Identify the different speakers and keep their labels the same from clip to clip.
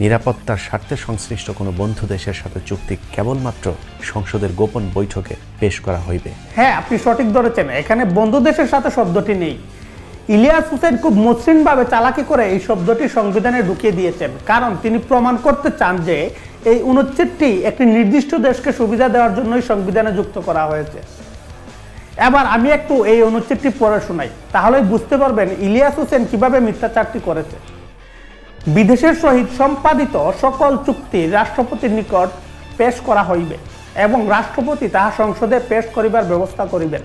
Speaker 1: নিরাপত্তার স্বার্থে সংশ্লিষ্ট কোনো বন্ধু দেশের সাথে চুক্তি কেবলমাত্র সংসদের গোপন বৈঠকে পেশ করা হইবে।
Speaker 2: হ্যাঁ, আপনি সঠিক ধরেছেন। এখানে বন্ধু দেশের সাথে শব্দটি নেই। ইলিয়াস হোসেন খুব মসৃণভাবে চালাকি করে এই শব্দটি সংবিধানে ঢুকিয়ে দিয়েছেন, কারণ তিনি প্রমাণ করতে চান যে এই অনুচ্ছেদটি একটি নির্দিষ্ট দেশকে সুবিধা দেওয়ার জন্যই সংবিধানে যুক্ত করা হয়েছে। এবার আমি একটু এই অনুচ্ছেদটি পড়ে শোনাই, তাহলেই বুঝতে পারবেন ইলিয়াস হোসেন কিভাবে মিথ্যাচারটি করেছে। বিদেশের সহিত সম্পাদিত সকল চুক্তি রাষ্ট্রপতির নিকট পেশ করা হইবে এবং রাষ্ট্রপতি তাহা সংসদে পেশ করিবার ব্যবস্থা করিবেন।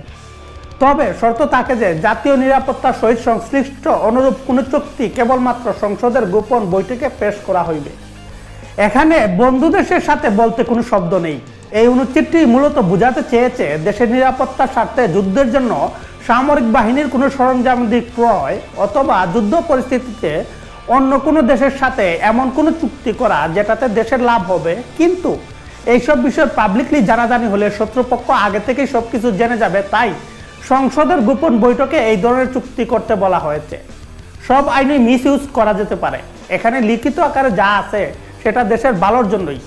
Speaker 2: তবে শর্ত থাকে যে জাতীয় নিরাপত্তার সহিত সংশ্লিষ্ট অনুরূপ কোনো চুক্তি কেবলমাত্র সংসদের গোপন বৈঠকে পেশ করা হইবে। এখানে বন্ধু দেশের সাথে বলতে কোনো শব্দ নেই। এই অনুচ্ছেদটি মূলত বোঝাতে চেয়েছে দেশের নিরাপত্তার স্বার্থে যুদ্ধের জন্য সামরিক বাহিনীর কোনো সরঞ্জামাদি ক্রয় অথবা যুদ্ধ পরিস্থিতিতে অন্য কোনো দেশের সাথে এমন কোনো চুক্তি করা যেটাতে দেশের লাভ হবে, কিন্তু এইসব বিষয় পাবলিকলি জানাজানি হলে শত্রুপক্ষ আগে থেকেই সব কিছু জেনে যাবে। তাই সংসদের গোপন বৈঠকে এই ধরনের চুক্তি করতে বলা হয়েছে। সব আইনে মিস ইউজ করা যেতে পারে। এখানে লিখিত আকারে যা আছে সেটা দেশের ভালোর জন্যই।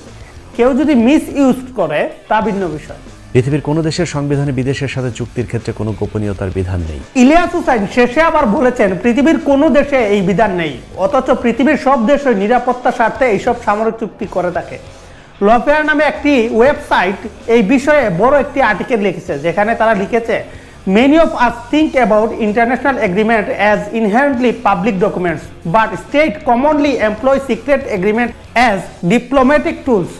Speaker 2: কেউ যদি মিস ইউজ করে তা ভিন্ন বিষয়।
Speaker 1: পৃথিবীর কোনো দেশের সংবিধানে বিদেশের সাথে চুক্তির ক্ষেত্রে কোনো গোপনীয়তার বিধান নেই।
Speaker 2: ইলিয়াস হোসেন শেষে আবার বলেছেন পৃথিবীর কোনো দেশে এই বিধান নেই, অথচ পৃথিবীর সব দেশই নিরাপত্তার স্বার্থে এইসব সামরিক চুক্তি করে থাকে। লফেয়ার নামে একটি ওয়েবসাইট এই বিষয়ে বড় একটি আর্টিকেল লিখেছে, যেখানে তারা লিখেছে Many of us think about international agreement as inherently public documents, but state commonly employ secret agreement as diplomatic tools.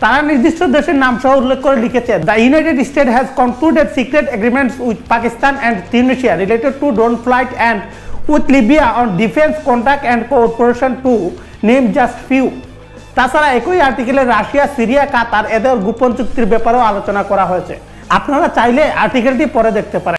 Speaker 2: তারা নির্দিষ্ট দেশের নাম সহ উল্লেখ করে লিখেছে, The United States has concluded secret agreements with Pakistan and Tunisia related to drone flight and with Libya on defense contact and cooperation to name just few. তাছাড়া একই আর্টিকেলে রাশিয়া, সিরিয়া, কাতার এদের গোপন চুক্তির ব্যাপারেও আলোচনা করা হয়েছে। আপনারা চাইলে আর্টিকেলটি পরে দেখতে পারেন।